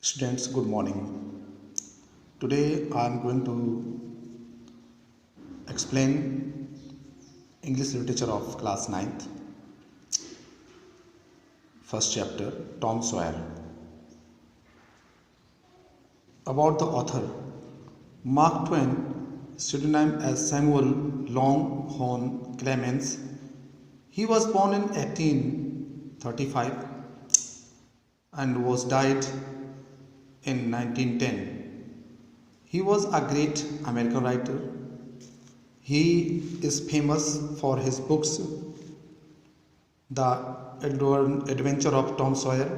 Students, good morning. Today I am going to explain English literature of class 9th, first chapter, Tom Sawyer. About the author, Mark Twain, pseudonym as Samuel Longhorn Clemens. He was born in 1835 and was died in 1910. He was a great American writer. He is famous for his books The Adventure of Tom Sawyer.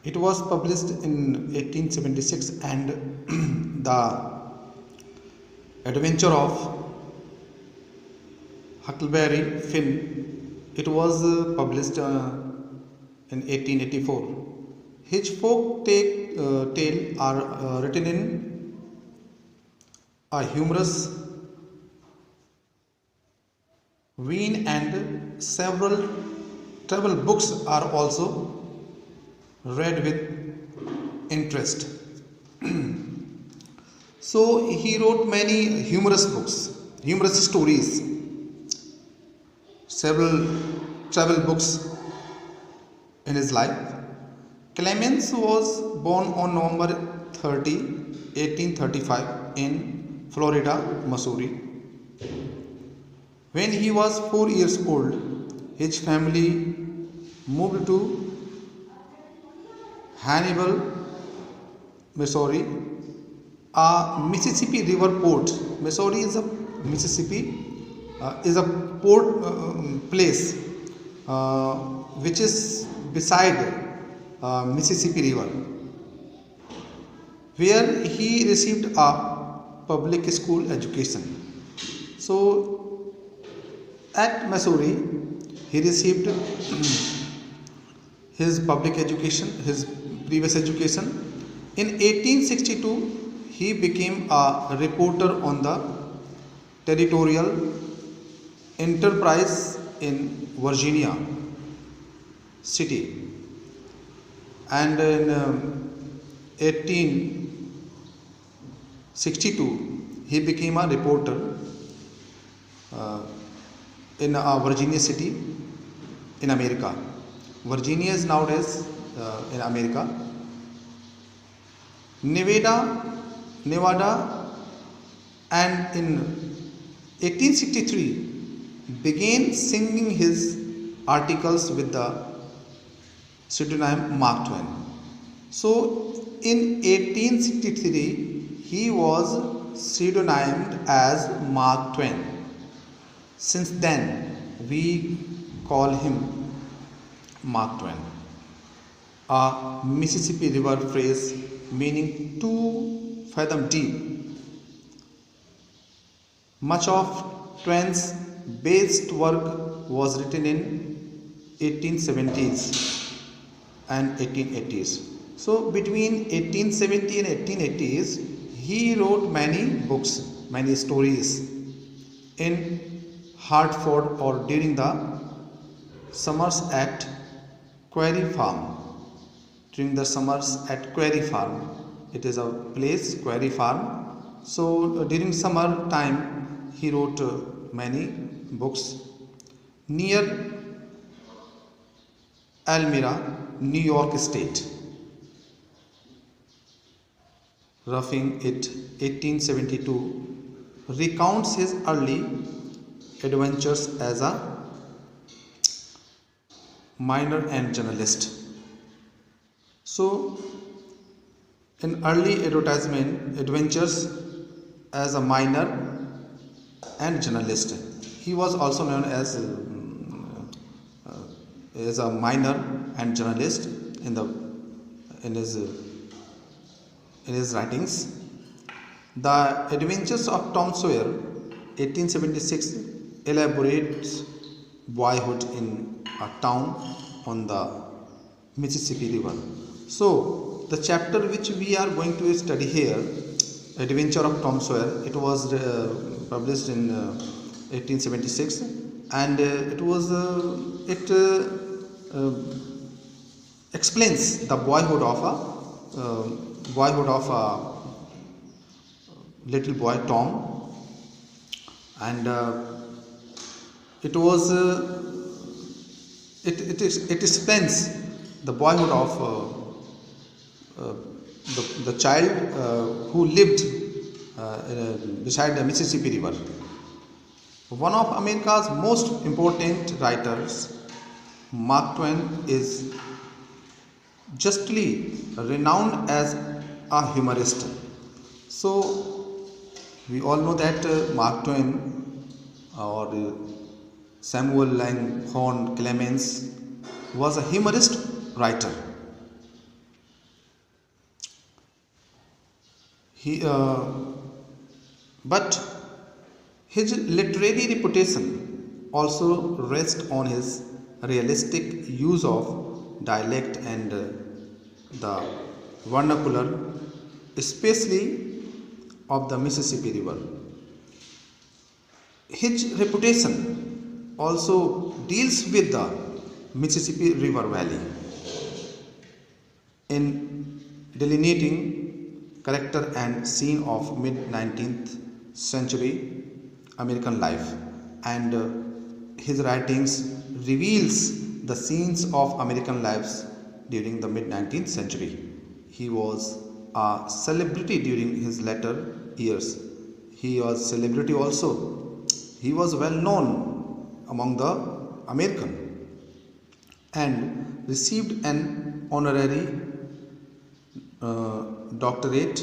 It was published in 1876 and The Adventure of Huckleberry Finn. It was published in 1884. His folk tale are written in a humorous vein, and several travel books are also read with interest. So he wrote many humorous books, humorous stories, several travel books in his life. Clemens was born on November 30, 1835 in Florida, Missouri. When he was 4 years old, his family moved to Hannibal, Missouri, a Mississippi River port. Missouri is a port place which is beside Mississippi River, where he received a public school education. So at Missouri, he received his public education, his previous education. In 1862, he became a reporter on the Territorial Enterprise in Virginia City. And in 1862, he became a reporter in Virginia City in America. Virginia is nowadays in America. Nevada, and in 1863 began singing his articles with the pseudonym Mark Twain. So in 1863 he was pseudonymed as Mark Twain. Since then we call him Mark Twain. A Mississippi River phrase meaning 2 fathom deep. Much of Twain's best work was written in 1870s and 1880s. So between 1870 and 1880s, he wrote many books, many stories in Hartford or during the summers at Quarry Farm. During the summers at Quarry Farm, it is a place, Quarry Farm. So during summer time, he wrote many books. Near Elmira, New York State, Roughing It, 1872, recounts his early adventures as a miner and journalist. So, in early adventures as a miner and journalist, he was also known as a miner and journalist in his writings. The Adventures of Tom Sawyer, 1876, elaborates boyhood in a town on the Mississippi River. So the chapter which we are going to study here, Adventure of Tom Sawyer, it was published in 1876, and it explains the boyhood of a little boy Tom, and it was it explains the boyhood of the child who lived beside the Mississippi River. One of America's most important writers, Mark Twain, is justly renowned as a humorist. So, we all know that Mark Twain or Samuel Langhorne Clemens was a humorist writer. He, but his literary reputation also rests on his realistic use of dialect and the vernacular, especially of the Mississippi River. His reputation also deals with the Mississippi River Valley in delineating character and scene of mid 19th century American life, and his writings reveals the scenes of American lives during the mid 19th century. He was a celebrity during his later years. He was celebrity also. He was well known among the American and received an honorary doctorate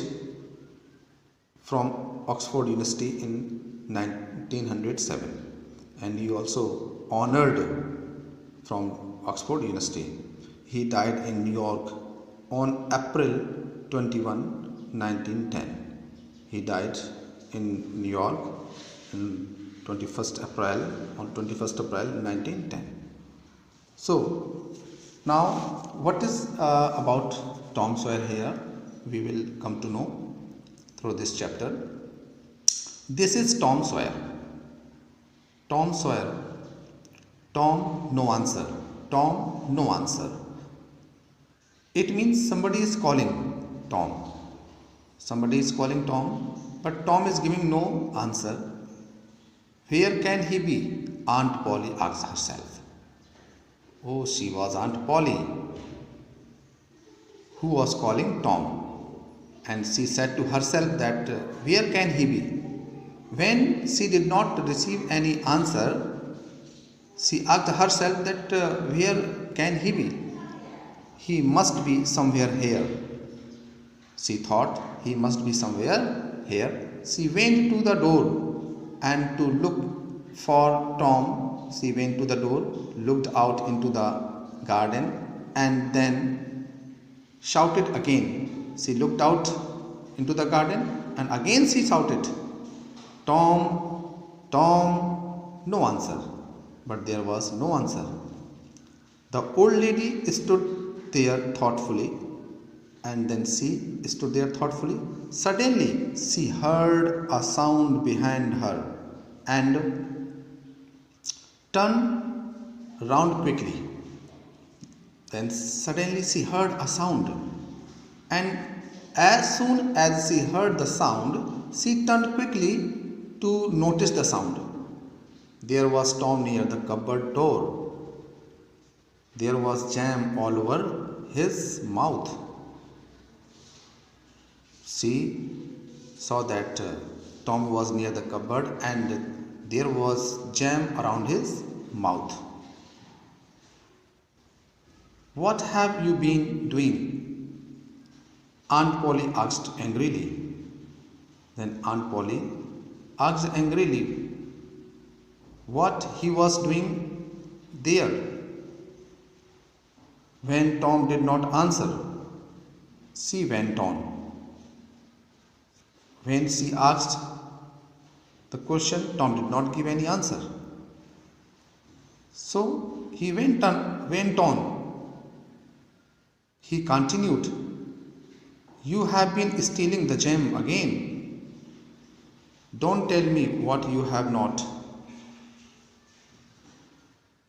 from Oxford University in 1907, and he also honored from Oxford University. He died in New York on April 21, 1910. He died in New York on 21st April 1910. So now what is about Tom Sawyer here we will come to know through this chapter. This is Tom Sawyer. Tom Sawyer. Tom, no answer. Tom, no answer. It means somebody is calling Tom. Somebody is calling Tom, but Tom is giving no answer. Where can he be? Aunt Polly asks herself. Oh, she was Aunt Polly who was calling Tom. And she said to herself that where can he be? When she did not receive any answer, she asked herself that where can he be? He must be somewhere here. She thought he must be somewhere here. She went to the door and to look for Tom. She went to the door, looked out into the garden, and then shouted again. She looked out into the garden and again she shouted, Tom, Tom, no answer. But there was no answer. The old lady stood there thoughtfully, and then she stood there thoughtfully. Suddenly she heard a sound behind her and turned round quickly. Then suddenly she heard a sound, and as soon as she heard the sound, she turned quickly to notice the sound. There was Tom near the cupboard door. There was jam all over his mouth. She saw that Tom was near the cupboard and there was jam around his mouth. What have you been doing? Aunt Polly asked angrily. Then Aunt Polly asked angrily what he was doing there. When Tom did not answer, she went on. When she asked the question, Tom did not give any answer. So he went on. He continued, you have been stealing the gem again. Don't tell me what you have not.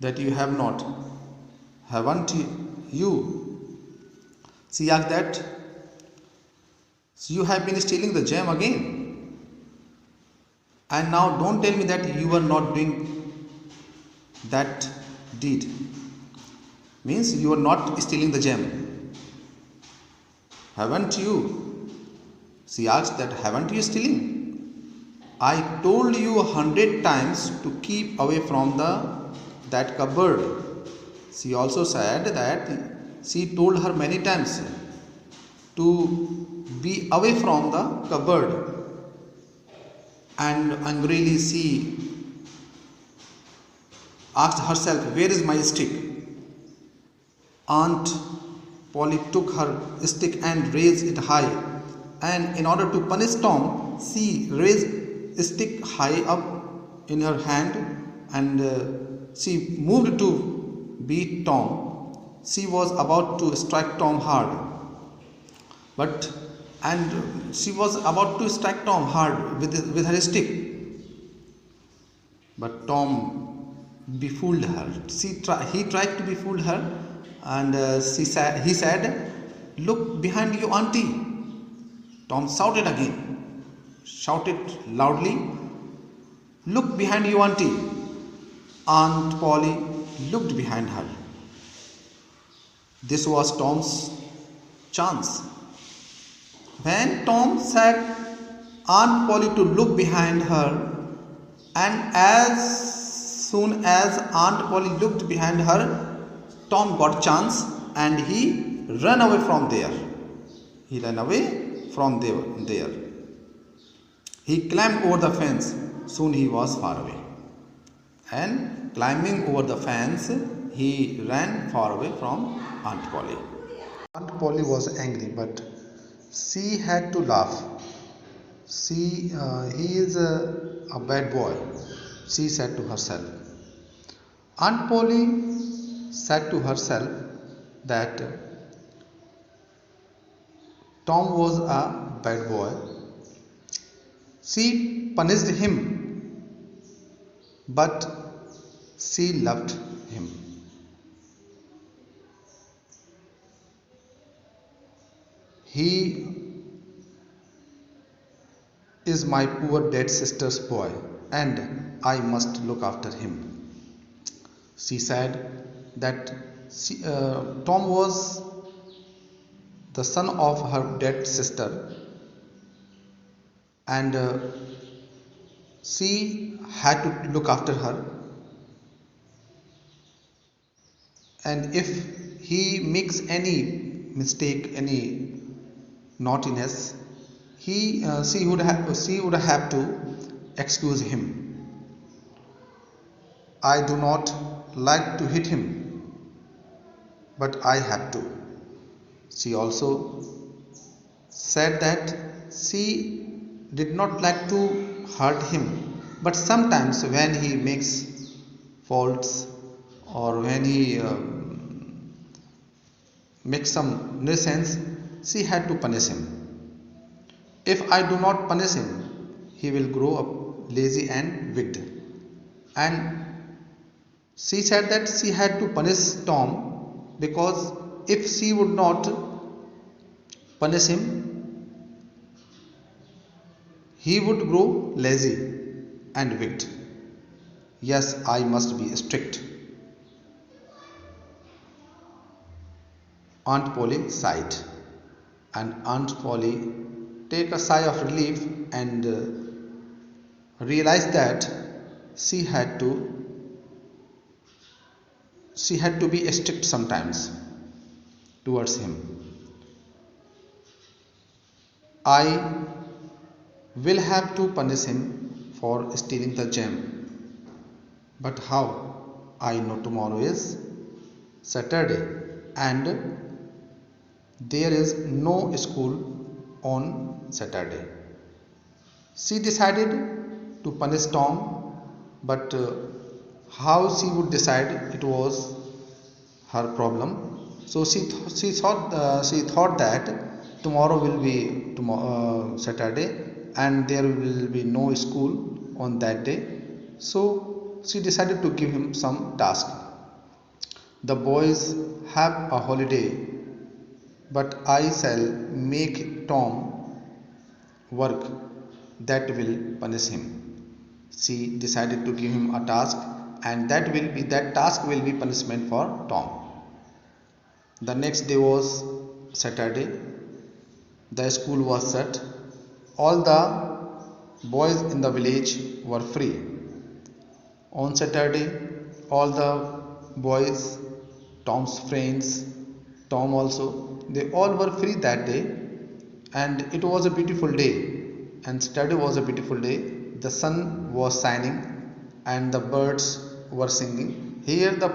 That you have not. Haven't you She asked that, "So you have been stealing the gem again. And now don't tell me that you were not doing that deed. Means you are not stealing the gem. Haven't you?" She asked that, "Haven't you stealing? I told you 100 times to keep away from that cupboard." She also said that she told her many times to be away from the cupboard, and angrily she asked herself, "Where is my stick?" Aunt Polly took her stick and raised it high, and in order to punish Tom, she raised a stick high up in her hand, and she moved to beat Tom. She was about to strike Tom hard, but and she was about to strike Tom hard with her stick, but Tom befooled her. He tried to befool her, and he said, "Look behind you, auntie." Tom shouted loudly, "Look behind you, auntie." Aunt Polly looked behind her. This was Tom's chance. When Tom said Aunt Polly to look behind her, and as soon as Aunt Polly looked behind her, Tom got chance and he ran away from there. He ran away from there. He climbed over the fence. Soon he was far away. And climbing over the fence, he ran far away from Aunt Polly. Aunt Polly was angry, but she had to laugh. He is a bad boy, she said to herself. Aunt Polly said to herself that Tom was a bad boy. She punished him, but she loved him. He is my poor dead sister's boy, and I must look after him. She said that Tom was the son of her dead sister, and she had to look after her, and if he makes any mistake, any naughtiness, she would have to excuse him. I do not like to hit him, but I have to. She also said that she did not like to hurt him, but sometimes when he makes faults, or when he makes some nuisance, she had to punish him. If I do not punish him, he will grow up lazy and wicked. And she said that she had to punish Tom, because if she would not punish him, he would grow lazy and wicked. Yes, I must be strict. Aunt Polly sighed, and Aunt Polly took a sigh of relief and realized that she had to be strict sometimes towards him. I will have to punish him for stealing the gem. But how? I know tomorrow is Saturday and there is no school on Saturday. She decided to punish Tom, but how she would decide, it was her problem. So she thought that tomorrow will be Saturday, and there will be no school on that day. So she decided to give him some task. The boys have a holiday but I shall make Tom work that will punish him. She decided to give him a task, and that task will be punishment for Tom. The next day was Saturday. The school was shut. All the boys in the village were free. On Saturday, all the boys, Tom's friends, Tom also, they all were free that day, and it was a beautiful day. And Saturday was a beautiful day. The sun was shining, and the birds were singing. Here, the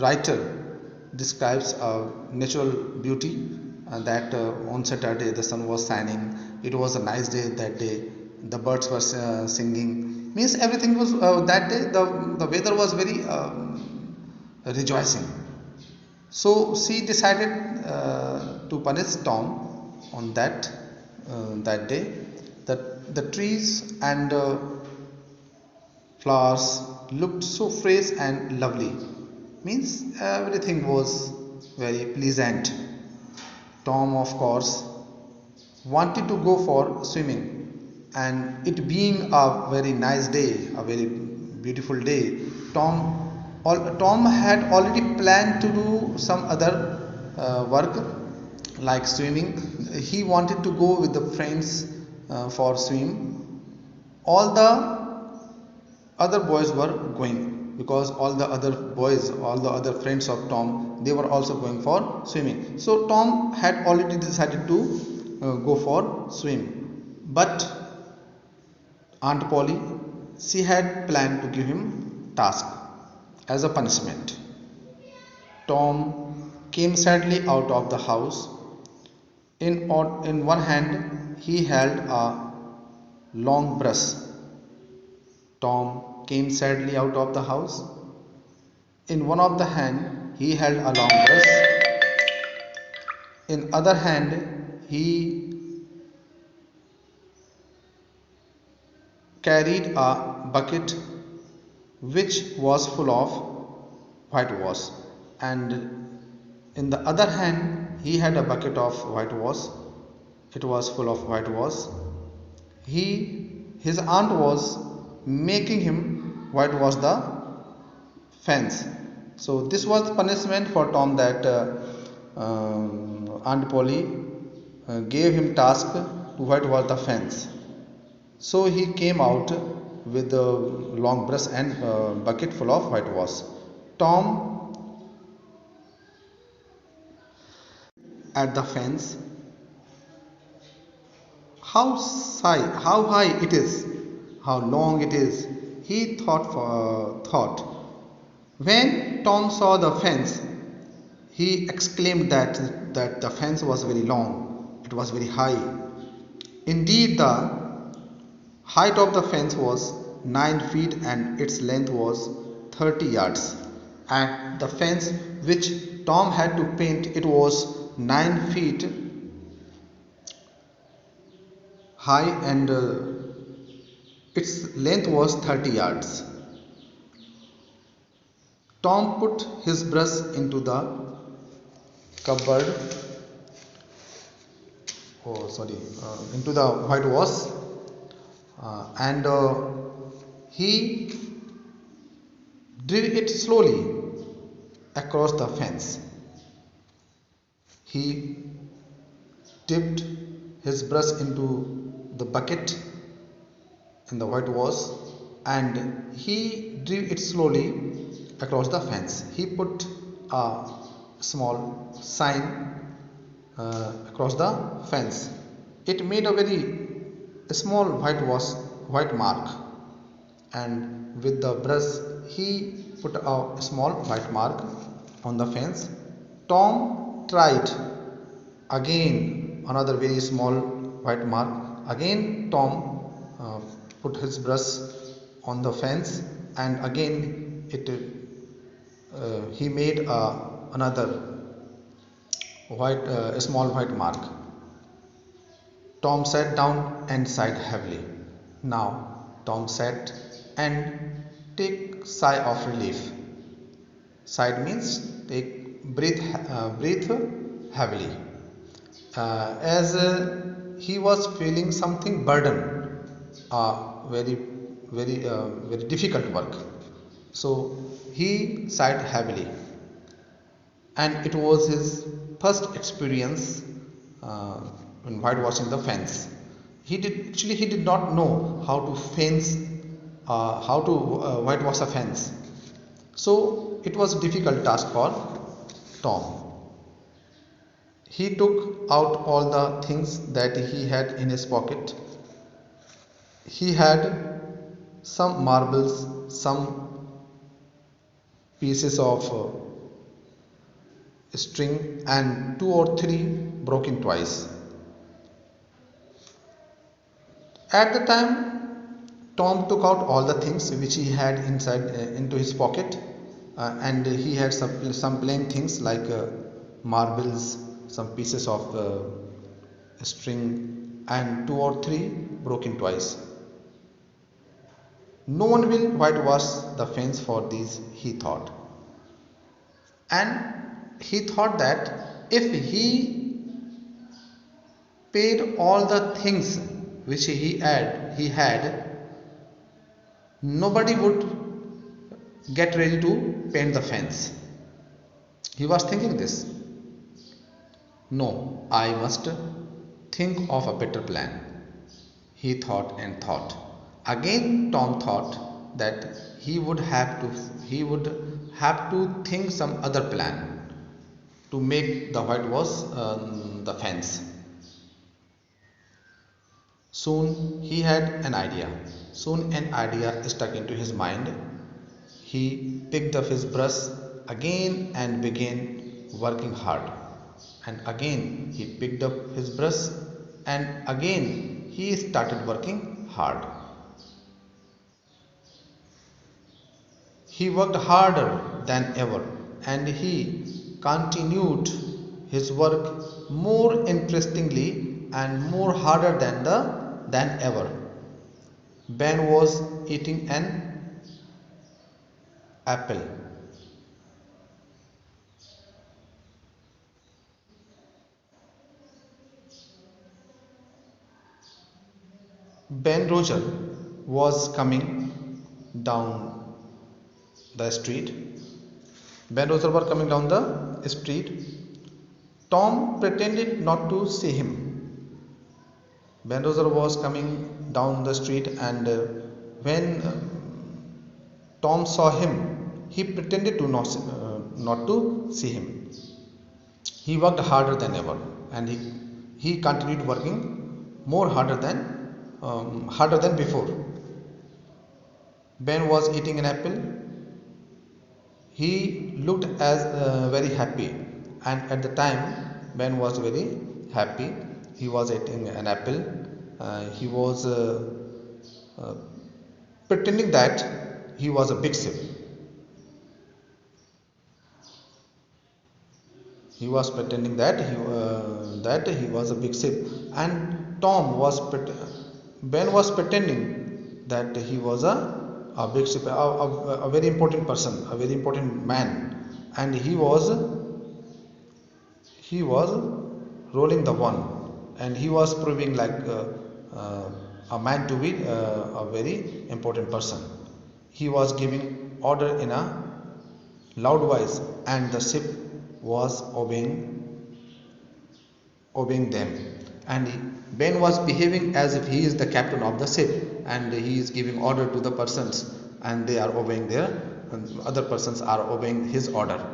writer describes a natural beauty, that on Saturday the sun was shining. It was a nice day that day. The birds were singing. Means everything was that day. The weather was very rejoicing. So she decided to punish Tom on that day. The trees and flowers looked so fresh and lovely. Means everything was very pleasant. Tom, of course, wanted to go for swimming, and it being a very nice day, a very beautiful day, Tom had already planned to do some other work like swimming. He wanted to go with the friends for swim. All the other boys were going, because all the other boys, all the other friends of Tom, they were also going for swimming. So Tom had already decided to go for swim, but Aunt Polly, she had planned to give him task as a punishment. Tom came sadly out of the house. In one hand he held a long brush. Tom came sadly out of the house. In one of the hand he held a long brush. In other hand he carried a bucket which was full of whitewash, and in the other hand he had a bucket of whitewash. It was full of whitewash. His aunt was making him whitewash the fence. So this was the punishment for Tom, that Aunt Polly gave him task to whitewash the fence. So he came out with a long brush and a bucket full of whitewash. Tom at the fence. How high it is, how long it is, he thought. When Tom saw the fence, he exclaimed that the fence was very long, it was very high. Indeed, the height of the fence was 9 feet and its length was 30 yards. And the fence which Tom had to paint, it was 9 feet high, and its length was 30 yards. Tom put his brush into the cupboard, into the whitewash, and he drew it slowly across the fence. He dipped his brush into the bucket in the whitewash, and he drew it slowly across the fence. He put a small sign across the fence. It made a very small white mark, and with the brush he put a small white mark on the fence. Tom tried again another very small white mark. Again Tom put his brush on the fence, and again he made another small white mark. Tom sat down and sighed heavily. Now Tom sat and take sigh of relief. Sighed means take breathe heavily. as he was feeling something burden, very very difficult work. So he sighed heavily, and it was his first experience uh, in whitewashing the fence. He did not know how to whitewash a fence. So it was a difficult task for Tom. He took out all the things that he had in his pocket. He had some marbles, some pieces of string, and two or three broken toys. At the time, Tom took out all the things which he had inside into his pocket, and he had some plain things like marbles, some pieces of string, and two or three broken toys. No one will whitewash the fence for these, he thought. And he thought that if he paid all the things which he had, nobody would get ready to paint the fence. He was thinking this. No, I must think of a better plan. He thought and thought. Again, Tom thought that he would have to think some other plan to make the whitewash the fence. Soon he had an idea. Soon an idea stuck into his mind. He picked up his brush again and began working hard. And again he picked up his brush, and again he started working hard. He worked harder than ever, and he continued his work more interestingly and more harder than ever. Ben was eating an apple. Ben Roger was coming down the street. Ben Roger was coming down the street. Tom pretended not to see him. Ben Roger was coming down the street, and when Tom saw him, he pretended to not to see him. He worked harder than ever, and he continued working more harder than before. Ben was eating an apple. He looked as very happy, and at the time Ben was very happy. He was eating an apple. He was pretending that he was a big ship. He was pretending that he was a big ship, and Ben was pretending that he was a big ship, a very important person, a very important man, and he was rolling the one, and he was proving like a man to be a very important person. He was giving order in a loud voice, and the ship was obeying them. And Ben was behaving as if he is the captain of the ship, and he is giving order to the persons, and they are obeying other persons are obeying his order.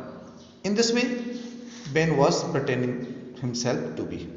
In this way, Ben was pretending himself to be.